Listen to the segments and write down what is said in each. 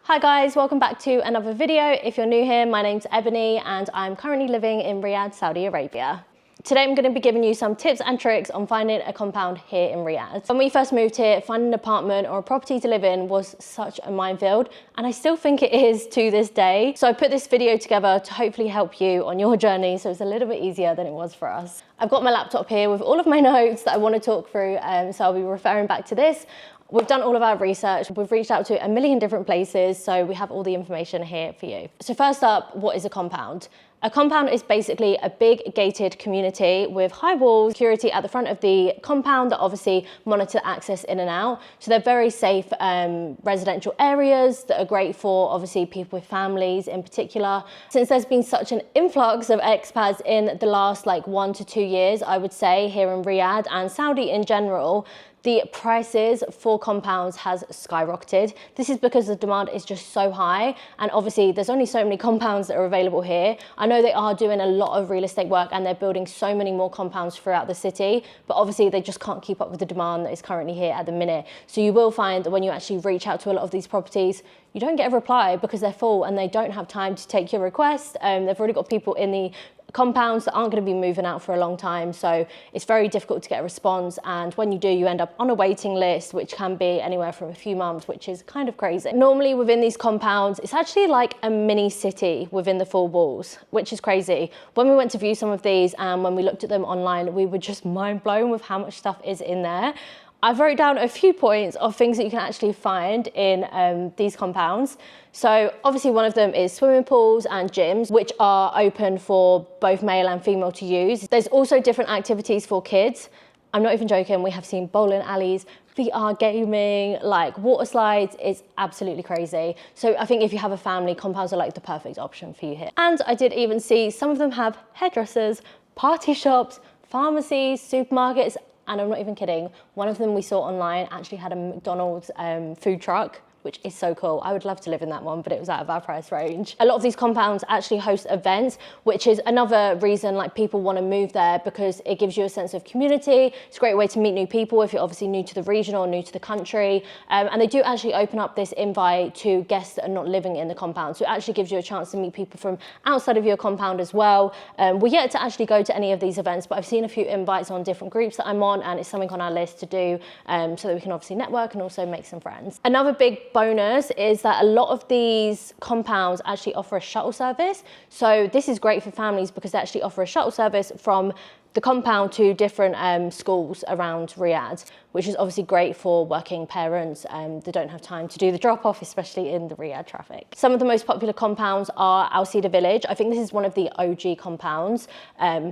Hi guys, welcome back to another video. If you're new here, my name's Ebony and I'm currently living in Riyadh, Saudi Arabia. Today I'm going to be giving you some tips and tricks on finding a compound here in Riyadh. When we first moved here, finding an apartment or a property to live in was such a minefield, and I still think it is to this day. So I put this video together to hopefully help you on your journey so it's a little bit easier than it was for us. I've got my laptop here with all of my notes that I want to talk through, so I'll be referring back to this. We've done all of our research. We've reached out to a million different places, so we have all the information here for you. So first up, what is a compound? A compound is basically a big gated community with high walls, security at the front of the compound that obviously monitor access in and out. So they're very safe residential areas that are great for obviously people with families in particular. Since there's been such an influx of expats in the last 1 to 2 years, I would say, here in Riyadh and Saudi in general, the prices for compounds has skyrocketed. This is because the demand is just so high, and obviously there's only so many compounds that are available here. I know they are doing a lot of real estate work and they're building so many more compounds throughout the city, but obviously they just can't keep up with the demand that is currently here at the minute. So you will find that when you actually reach out to a lot of these properties, you don't get a reply because they're full and they don't have time to take your request. They've already got people in the compounds that aren't going to be moving out for a long time, so it's very difficult to get a response, and when you do, you end up on a waiting list, which can be anywhere from a few months, which is kind of crazy. Normally within these compounds, it's actually like a mini city within the four walls, which is crazy. When we went to view some of these and when we looked at them online, we were just mind blown with how much stuff is in there. I've wrote down a few points of things that you can actually find in these compounds. So obviously one of them is swimming pools and gyms, which are open for both male and female to use. There's also different activities for kids. I'm not even joking, we have seen bowling alleys, VR gaming, water slides. It's absolutely crazy. So I think if you have a family, compounds are the perfect option for you here. And I did even see some of them have hairdressers, party shops, pharmacies, supermarkets, and I'm not even kidding, one of them we saw online actually had a McDonald's food truck, which is so cool. I would love to live in that one, but it was out of our price range. A lot of these compounds actually host events, which is another reason people want to move there, because it gives you a sense of community. It's a great way to meet new people if you're obviously new to the region or new to the country. And they do actually open up this invite to guests that are not living in the compound. So it actually gives you a chance to meet people from outside of your compound as well. We're yet to actually go to any of these events, but I've seen a few invites on different groups that I'm on, and it's something on our list to do so that we can obviously network and also make some friends. Another big bonus is that a lot of these compounds actually offer a shuttle service. So this is great for families because they actually offer a shuttle service from the compound to different schools around Riyadh, which is obviously great for working parents. They don't have time to do the drop-off, especially in the Riyadh traffic. Some of the most popular compounds are Al Cedar Village. I think this is one of the OG compounds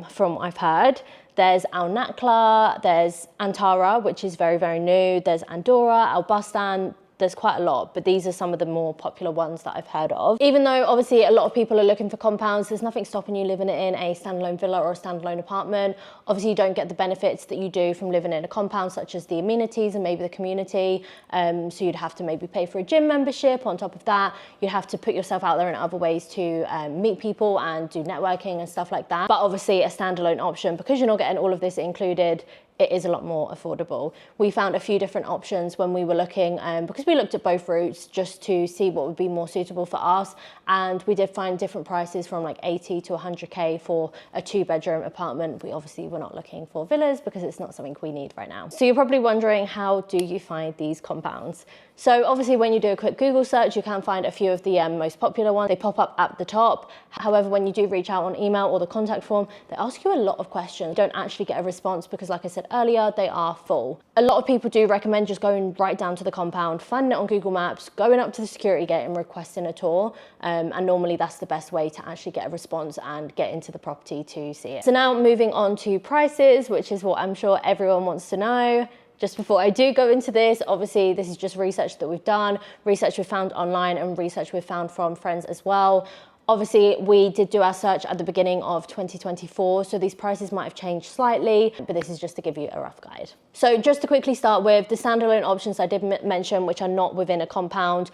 from what I've heard. There's Al Nakla, there's Antara, which is very, very new. There's Andorra, Al Bustan. There's quite a lot, but these are some of the more popular ones that I've heard of. Even though obviously a lot of people are looking for compounds, there's nothing stopping you living in a standalone villa or a standalone apartment. Obviously you don't get the benefits that you do from living in a compound, such as the amenities and maybe the community. So you'd have to maybe pay for a gym membership. On top of that, you'd have to put yourself out there in other ways to meet people and do networking and stuff like that. But obviously a standalone option, because you're not getting all of this included, it is a lot more affordable. We found a few different options when we were looking, because we looked at both routes just to see what would be more suitable for us. And we did find different prices from 80 to 100K for a 2-bedroom apartment. We obviously were not looking for villas because it's not something we need right now. So you're probably wondering, how do you find these compounds? So obviously when you do a quick Google search, you can find a few of the most popular ones. They pop up at the top. However, when you do reach out on email or the contact form, they ask you a lot of questions. You don't actually get a response because, like I said earlier, they are full. A lot of people do recommend just going right down to the compound, finding it on Google Maps, going up to the security gate and requesting a tour. And normally that's the best way to actually get a response and get into the property to see it. So now moving on to prices, which is what I'm sure everyone wants to know. Just before I do go into this, obviously this is just research that we've done, research we've found online and research we've found from friends as well. Obviously, we did do our search at the beginning of 2024, so these prices might have changed slightly, but this is just to give you a rough guide. So just to quickly start with the standalone options I did mention, which are not within a compound,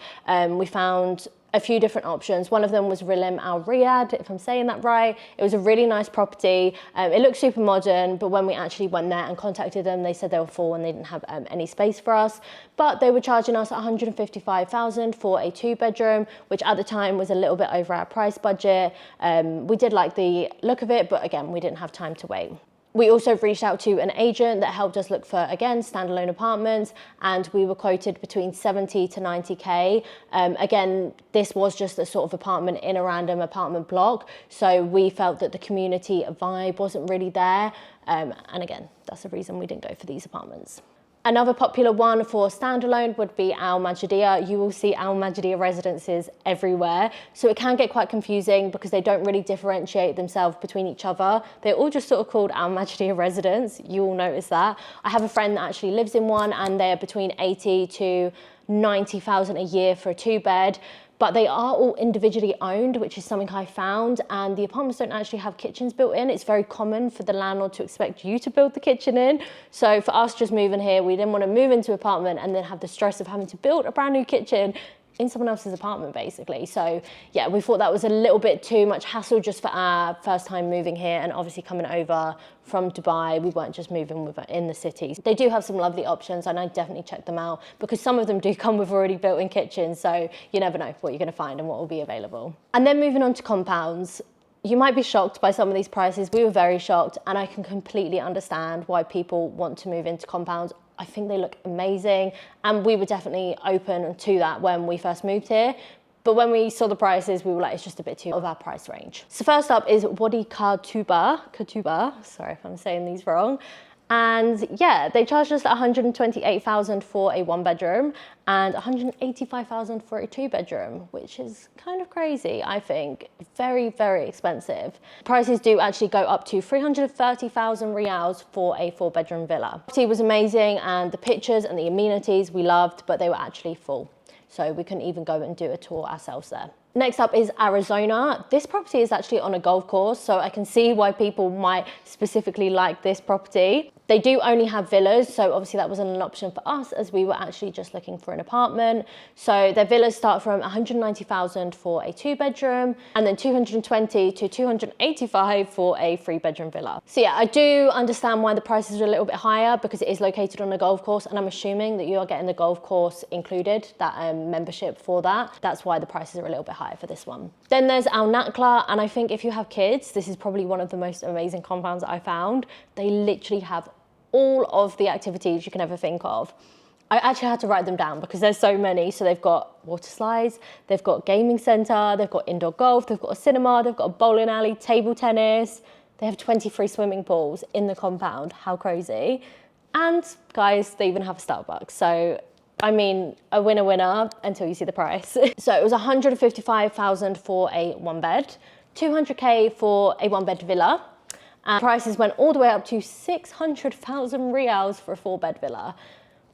we found a few different options. One of them was Rilim Al Riyadh, if I'm saying that right. It was a really nice property. It looked super modern, but when we actually went there and contacted them, they said they were full and they didn't have any space for us. But they were charging us 155,000 for a 2-bedroom, which at the time was a little bit over our price budget. We did like the look of it, but again, we didn't have time to wait. We also reached out to an agent that helped us look for, again, standalone apartments, and we were quoted between 70 to 90K. Again, this was just a sort of apartment in a random apartment block, so we felt that the community vibe wasn't really there. And again, that's the reason we didn't go for these apartments. Another popular one for standalone would be Al Majidiyah. You will see Al Majidiyah residences everywhere. So it can get quite confusing because they don't really differentiate themselves between each other. They're all just sort of called Al Majidiyah residence. You will notice that. I have a friend that actually lives in one, and they're between 80 to 90,000 a year for a 2-bed. But they are all individually owned, which is something I found, and the apartments don't actually have kitchens built in. It's very common for the landlord to expect you to build the kitchen in. So for us just moving here, we didn't want to move into an apartment and then have the stress of having to build a brand new kitchen in someone else's apartment, basically. So yeah, we thought that was a little bit too much hassle just for our first time moving here, and obviously coming over from Dubai, we weren't just moving in the city. They do have some lovely options, and I definitely check them out because some of them do come with already built-in kitchens, so you never know what you're going to find and what will be available. And then moving on to compounds. You might be shocked by some of these prices. We were very shocked, and I can completely understand why people want to move into compounds. I think they look amazing, and we were definitely open to that when we first moved here. But when we saw the prices, we were like, it's just a bit too of our price range. So first up is Wadi Katuba, sorry if I'm saying these wrong. And yeah, they charged us 128,000 for a 1-bedroom and 185,000 for a 2-bedroom, which is kind of crazy, I think. Very, very expensive. Prices do actually go up to 330,000 riyals for a 4-bedroom villa. The property was amazing, and the pictures and the amenities we loved, but they were actually full. So we couldn't even go and do a tour ourselves there. Next up is Arizona. This property is actually on a golf course, so I can see why people might specifically like this property. They do only have villas, so obviously that wasn't an option for us as we were actually just looking for an apartment. So their villas start from 190,000 for a 2-bedroom and then 220 to 285 for a 3-bedroom villa. So yeah, I do understand why the prices are a little bit higher because it is located on a golf course, and I'm assuming that you are getting the golf course included, that membership for that. That's why the prices are a little bit higher for this one. Then there's Al Nakla, and I think if you have kids, this is probably one of the most amazing compounds that I found. They literally have all of the activities you can ever think of. I actually had to write them down because there's so many. So they've got water slides, they've got gaming center, they've got indoor golf, they've got a cinema, they've got a bowling alley, table tennis. They have 23 swimming pools in the compound. How crazy. And guys, they even have a Starbucks. So I mean, a winner until you see the price. So it was 155,000 for a 1-bed, 200K for a 1-bed villa. And prices went all the way up to 600,000 riyals for a 4-bed villa,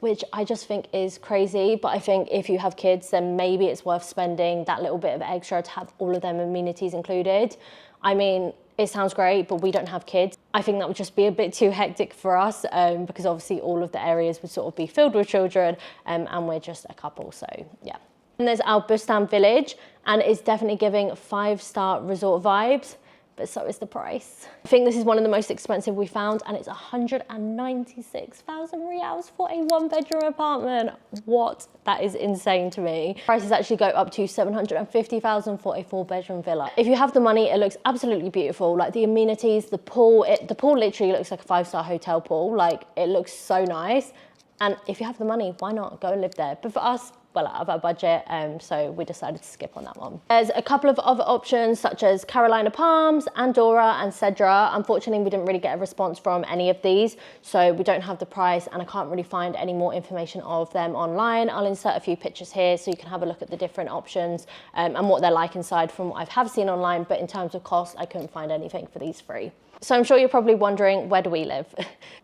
which I just think is crazy. But I think if you have kids, then maybe it's worth spending that little bit of extra to have all of them amenities included. I mean, it sounds great, but we don't have kids. I think that would just be a bit too hectic for us because obviously all of the areas would sort of be filled with children and we're just a couple, so yeah. And there's Al Bustan Village, and it's definitely giving 5-star resort vibes, but so is the price. I think this is one of the most expensive we found, and it's 196,000 riyals for a 1-bedroom apartment. What? That is insane to me. Prices actually go up to 750,000 for a 4-bedroom villa. If you have the money, it looks absolutely beautiful. Like the amenities, the pool literally looks like a 5-star hotel pool. Like it looks so nice. And if you have the money, why not go and live there? But for us, well out of our budget, so we decided to skip on that one. There's a couple of other options such as Carolina Palms, Andorra and Cedra. Unfortunately, we didn't really get a response from any of these, so we don't have the price and I can't really find any more information of them online. I'll insert a few pictures here so you can have a look at the different options and what they're like inside from what I have seen online, but in terms of cost, I couldn't find anything for these 3. So I'm sure you're probably wondering, where do we live?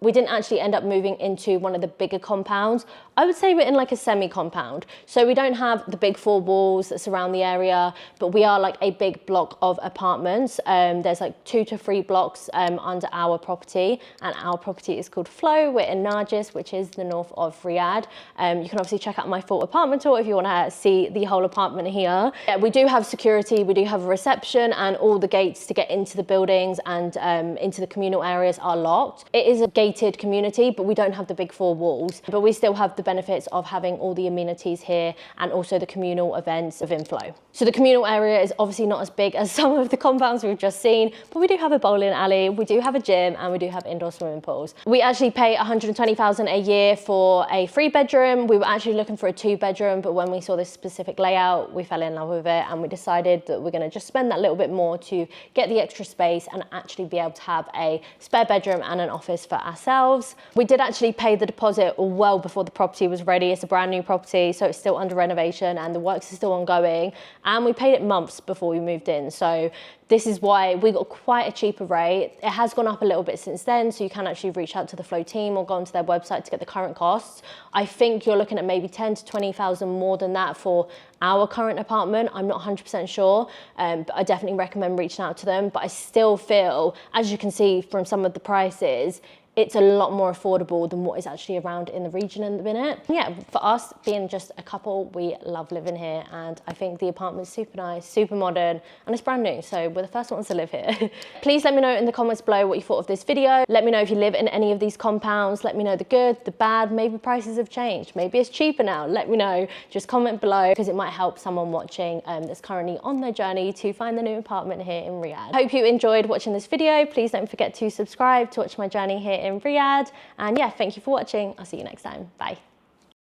We didn't actually end up moving into one of the bigger compounds. I would say we're in like a semi-compound. So we don't have the big 4 walls that surround the area, but we are like a big block of apartments. There's like 2 to 3 blocks under our property, and our property is called Flow. We're in Nargis, which is the north of Riyadh. You can obviously check out my full apartment tour if you want to see the whole apartment here. Yeah, we do have security, we do have a reception, and all the gates to get into the buildings and into the communal areas are locked. It is a gated community, but we don't have the big 4 walls, but we still have the benefits of having all the amenities here and also the communal events of inflow. So the communal area is obviously not as big as some of the compounds we've just seen, but we do have a bowling alley, we do have a gym, and we do have indoor swimming pools. We actually pay 120,000 a year for a 3-bedroom. We were actually looking for a 2-bedroom, but when we saw this specific layout, we fell in love with it, and we decided that we're going to just spend that little bit more to get the extra space and actually be able to have a spare bedroom and an office for ourselves. We did actually pay the deposit well before the property was ready. It's a brand new property, so it's still under renovation and the works are still ongoing, and we paid it months before we moved in. So this is why we got quite a cheaper rate. It has gone up a little bit since then, so you can actually reach out to the Flow team or go onto their website to get the current costs. I think you're looking at maybe 10 to 20,000 more than that for our current apartment. I'm not 100% sure, but I definitely recommend reaching out to them. But I still feel, as you can see from some of the prices, it's a lot more affordable than what is actually around in the region in the minute. Yeah, for us, being just a couple, we love living here, and I think the apartment's super nice, super modern, and it's brand new, so we're the first ones to live here. Please let me know in the comments below what you thought of this video. Let me know if you live in any of these compounds. Let me know the good, the bad, maybe prices have changed, maybe it's cheaper now. Let me know, just comment below, because it might help someone watching that's currently on their journey to find the new apartment here in Riyadh. Hope you enjoyed watching this video. Please don't forget to subscribe to watch my journey here in Riyadh. And yeah, thank you for watching. I'll see you next time. Bye.